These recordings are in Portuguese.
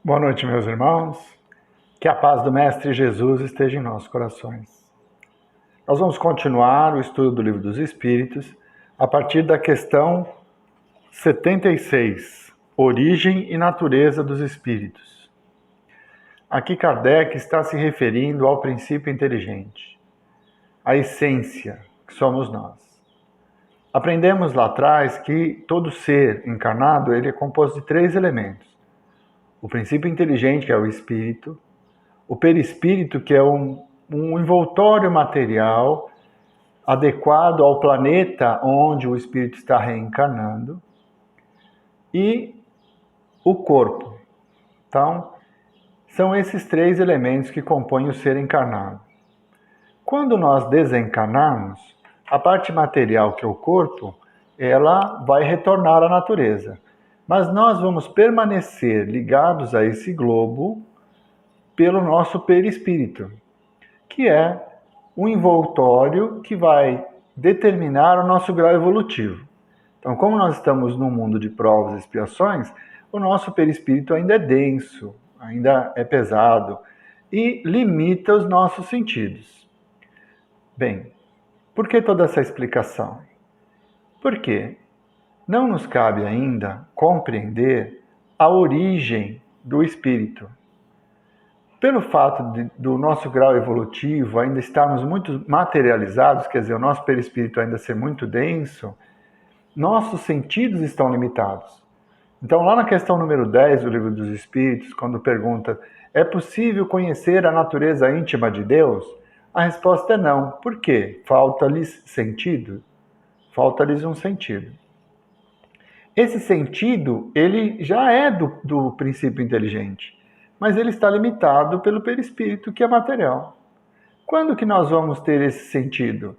Boa noite, meus irmãos. Que a paz do Mestre Jesus esteja em nossos corações. Nós vamos continuar o estudo do Livro dos Espíritos a partir da questão 76, Origem e Natureza dos Espíritos. Aqui Kardec está se referindo ao princípio inteligente, a essência que somos nós. Aprendemos lá atrás que todo ser encarnado ele é composto de 3 elementos. O princípio inteligente, que é o espírito, o perispírito, que é um envoltório material adequado ao planeta onde o espírito está reencarnando, e o corpo. Então, são esses 3 elementos que compõem o ser encarnado. Quando nós desencarnarmos, a parte material, que é o corpo, ela vai retornar à natureza. Mas nós vamos permanecer ligados a esse globo pelo nosso perispírito, que é um envoltório que vai determinar o nosso grau evolutivo. Então, como nós estamos num mundo de provas e expiações, o nosso perispírito ainda é denso, ainda é pesado e limita os nossos sentidos. Bem, por que toda essa explicação? Porque não nos cabe ainda compreender a origem do espírito. Pelo fato do nosso grau evolutivo ainda estarmos muito materializados, quer dizer, o nosso perispírito ainda ser muito denso, nossos sentidos estão limitados. Então, lá na questão número 10 do Livro dos Espíritos, quando pergunta, é possível conhecer a natureza íntima de Deus? A resposta é não. Por quê? Falta-lhes sentido. Falta-lhes um sentido. Esse sentido, ele já é do princípio inteligente, mas ele está limitado pelo perispírito, que é material. Quando que nós vamos ter esse sentido?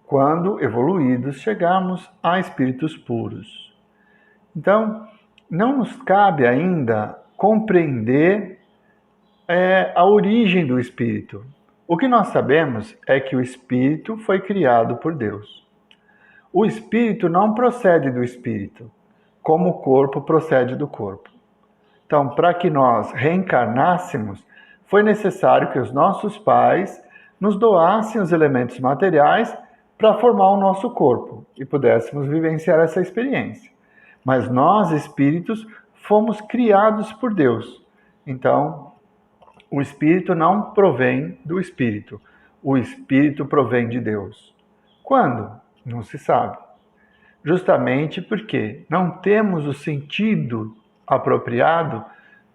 Quando, evoluídos, chegarmos a espíritos puros. Então, não nos cabe ainda compreender a origem do espírito. O que nós sabemos é que o espírito foi criado por Deus. O espírito não procede do espírito, como o corpo procede do corpo. Então, para que nós reencarnássemos, foi necessário que os nossos pais nos doassem os elementos materiais para formar o nosso corpo e pudéssemos vivenciar essa experiência. Mas nós, espíritos, fomos criados por Deus. Então, o espírito não provém do espírito. O espírito provém de Deus. Quando? Não se sabe. Justamente porque não temos o sentido apropriado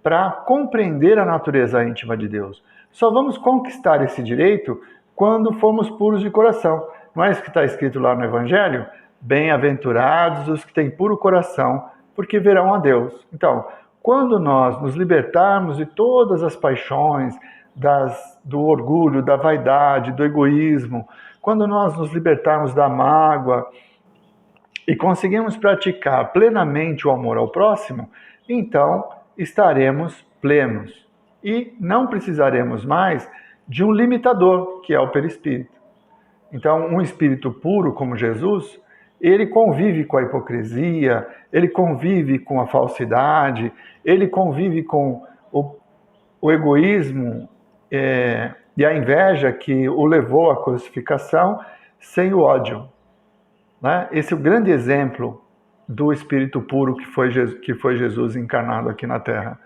para compreender a natureza íntima de Deus. Só vamos conquistar esse direito quando formos puros de coração. Não é isso que está escrito lá no Evangelho? Bem-aventurados os que têm puro coração, porque verão a Deus. Então, quando nós nos libertarmos de todas as paixões, do orgulho, da vaidade, do egoísmo, quando nós nos libertarmos da mágoa e conseguimos praticar plenamente o amor ao próximo, então estaremos plenos e não precisaremos mais de um limitador, que é o perispírito. Então, um espírito puro como Jesus, ele convive com a hipocrisia, ele convive com a falsidade, ele convive com o egoísmo e a inveja que o levou à crucificação, sem o ódio. Né? Esse é o grande exemplo do Espírito puro que foi Jesus encarnado aqui na Terra.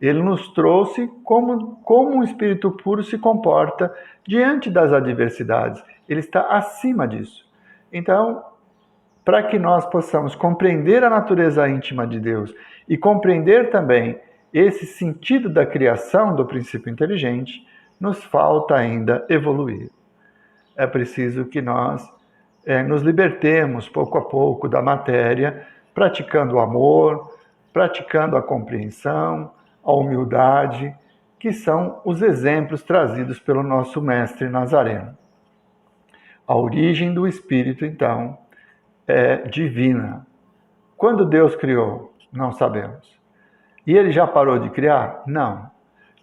Ele nos trouxe como um Espírito puro se comporta diante das adversidades. Ele está acima disso. Então, para que nós possamos compreender a natureza íntima de Deus e compreender também esse sentido da criação do princípio inteligente, nos falta ainda evoluir. É preciso que nós nos libertemos pouco a pouco da matéria, praticando o amor, praticando a compreensão, a humildade, que são os exemplos trazidos pelo nosso Mestre Nazareno. A origem do Espírito, então, é divina. Quando Deus criou? Não sabemos. E ele já parou de criar? Não.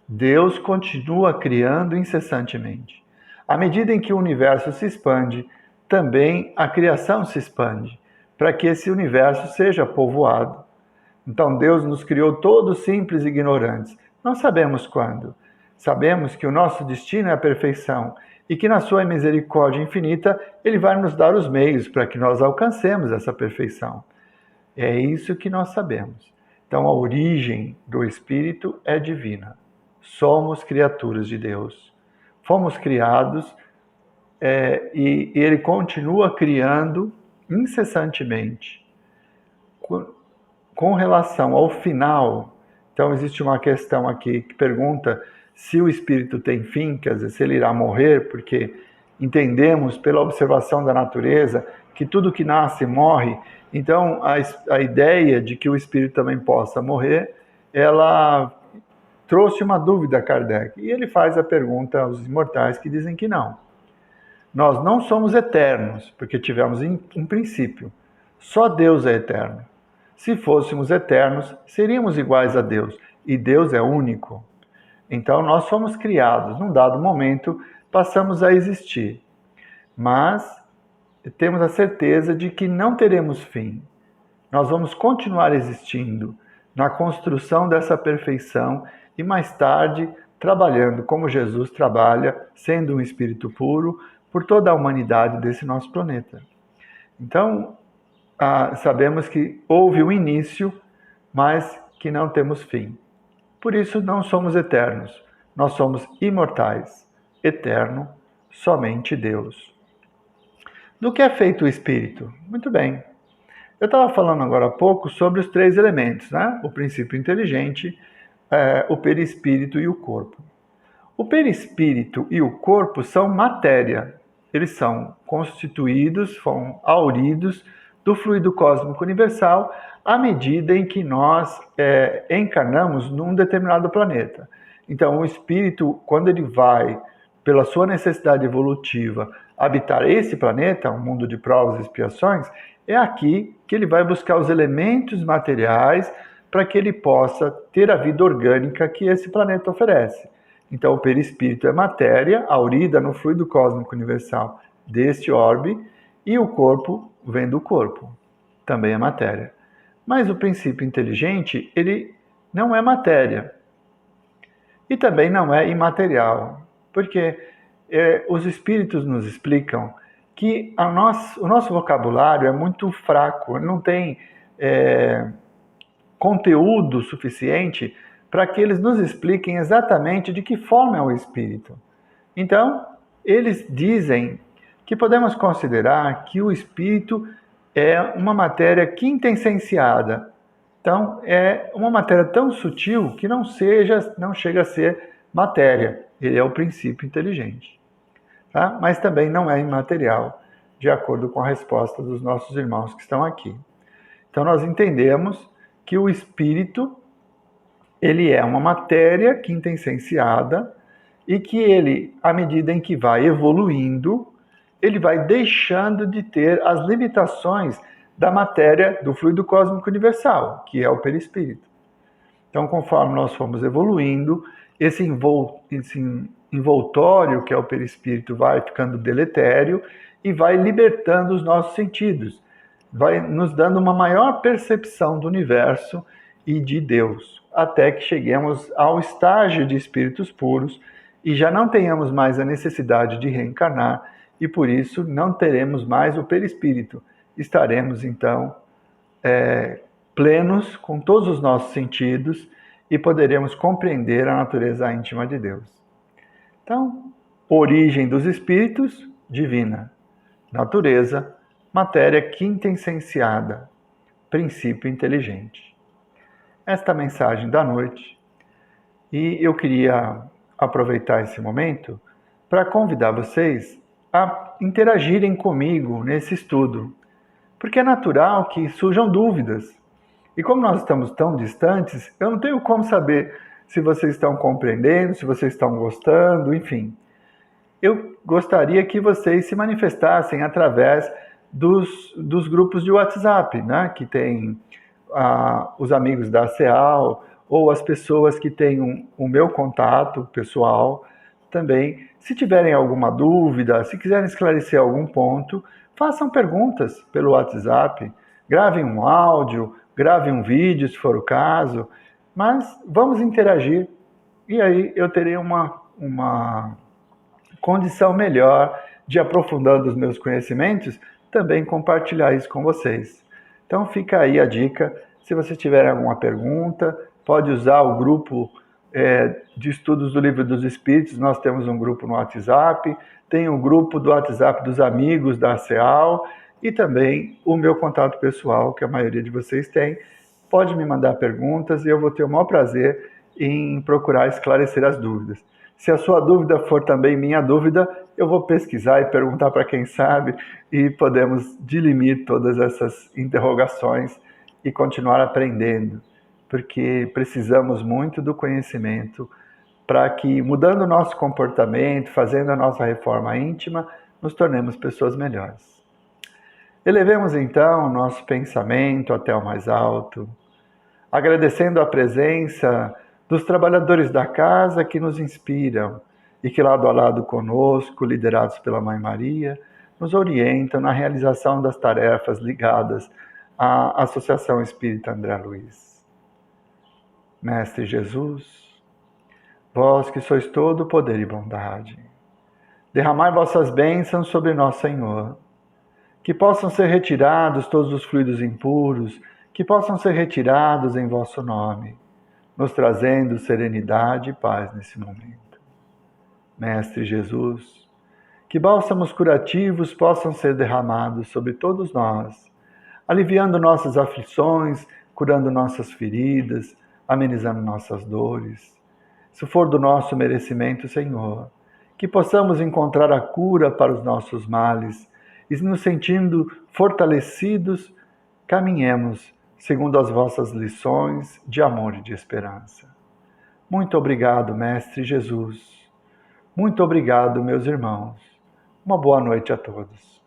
Deus continua criando incessantemente. À medida em que o universo se expande, também a criação se expande, para que esse universo seja povoado. Então Deus nos criou todos simples e ignorantes, Não sabemos quando. Sabemos que o nosso destino é a perfeição e que na sua misericórdia infinita Ele vai nos dar os meios para que nós alcancemos essa perfeição. É isso que nós sabemos. Então, a origem do Espírito é divina. Somos criaturas de Deus. Fomos criados e Ele continua criando incessantemente. Com relação ao final, então existe uma questão aqui que pergunta se o Espírito tem fim, quer dizer, se ele irá morrer, porque entendemos pela observação da natureza que tudo que nasce morre. Então, a ideia de que o Espírito também possa morrer, ela trouxe uma dúvida a Kardec. E ele faz a pergunta aos imortais que dizem que não. Nós não somos eternos, porque tivemos um princípio. Só Deus é eterno. Se fôssemos eternos, seríamos iguais a Deus. E Deus é único. Então, nós fomos criados. Num dado momento, passamos a existir. Mas temos a certeza de que não teremos fim. Nós vamos continuar existindo na construção dessa perfeição e mais tarde trabalhando como Jesus trabalha, sendo um espírito puro, por toda a humanidade desse nosso planeta. Então, sabemos que houve um início, mas que não temos fim. Por isso não somos eternos, nós somos imortais. Eterno, somente Deus. Do que é feito o espírito? Muito bem. Eu estava falando agora há pouco sobre os 3 elementos, né? O princípio inteligente, o perispírito e o corpo. O perispírito e o corpo são matéria. Eles são constituídos, são auridos do fluido cósmico universal à medida em que nós encarnamos num determinado planeta. Então, o espírito, quando ele vai, pela sua necessidade evolutiva, habitar esse planeta, um mundo de provas e expiações, é aqui que ele vai buscar os elementos materiais para que ele possa ter a vida orgânica que esse planeta oferece. Então, o perispírito é matéria, aurida no fluido cósmico universal deste orbe, e o corpo vem do corpo, também é matéria. Mas o princípio inteligente, ele não é matéria. E também não é imaterial, porque os espíritos nos explicam que o nosso vocabulário é muito fraco, não tem conteúdo suficiente para que eles nos expliquem exatamente de que forma é o espírito. Então, eles dizem que podemos considerar que o espírito é uma matéria quintessenciada. Então, é uma matéria tão sutil que não chega a ser matéria. Ele é o princípio inteligente. Tá? Mas também não é imaterial, de acordo com a resposta dos nossos irmãos que estão aqui. Então, nós entendemos que o espírito ele é uma matéria quintessenciada e que ele, à medida em que vai evoluindo, ele vai deixando de ter as limitações da matéria do fluido cósmico universal, que é o perispírito. Então, conforme nós fomos evoluindo, esse envoltório, que é o perispírito, vai ficando deletério e vai libertando os nossos sentidos, vai nos dando uma maior percepção do universo e de Deus, até que cheguemos ao estágio de espíritos puros e já não tenhamos mais a necessidade de reencarnar e por isso não teremos mais o perispírito. Estaremos então plenos com todos os nossos sentidos e poderemos compreender a natureza íntima de Deus. Então, origem dos espíritos, divina. Natureza, matéria quintessenciada, princípio inteligente. Esta mensagem da noite, e eu queria aproveitar esse momento para convidar vocês a interagirem comigo nesse estudo, porque é natural que surjam dúvidas. E como nós estamos tão distantes, eu não tenho como saber se vocês estão compreendendo, se vocês estão gostando, enfim. Eu gostaria que vocês se manifestassem através dos grupos de WhatsApp, né? Que tem os amigos da CEAL, ou as pessoas que têm o meu contato pessoal também. Se tiverem alguma dúvida, se quiserem esclarecer algum ponto, façam perguntas pelo WhatsApp, gravem um áudio, gravem um vídeo, se for o caso, mas vamos interagir, e aí eu terei uma condição melhor de, aprofundando os meus conhecimentos, também compartilhar isso com vocês. Então fica aí a dica. Se vocês tiverem alguma pergunta, pode usar o grupo de estudos do Livro dos Espíritos. Nós temos um grupo no WhatsApp, tem o grupo do WhatsApp dos amigos da CEAL e também o meu contato pessoal, que a maioria de vocês tem. Pode me mandar perguntas e eu vou ter o maior prazer em procurar esclarecer as dúvidas. Se a sua dúvida for também minha dúvida, eu vou pesquisar e perguntar para quem sabe e podemos dirimir todas essas interrogações e continuar aprendendo, porque precisamos muito do conhecimento para que, mudando o nosso comportamento, fazendo a nossa reforma íntima, nos tornemos pessoas melhores. Elevemos então o nosso pensamento até o mais alto, agradecendo a presença dos trabalhadores da casa que nos inspiram e que lado a lado conosco, liderados pela Mãe Maria, nos orientam na realização das tarefas ligadas à Associação Espírita André Luiz. Mestre Jesus, vós que sois todo poder e bondade, derramai vossas bênçãos sobre nosso Senhor, que possam ser retirados todos os fluidos impuros, que possam ser retirados em vosso nome, nos trazendo serenidade e paz nesse momento. Mestre Jesus, que bálsamos curativos possam ser derramados sobre todos nós, aliviando nossas aflições, curando nossas feridas, amenizando nossas dores. Se for do nosso merecimento, Senhor, que possamos encontrar a cura para os nossos males e, nos sentindo fortalecidos, caminhemos segundo as vossas lições de amor e de esperança. Muito obrigado, Mestre Jesus. Muito obrigado, meus irmãos. Uma boa noite a todos.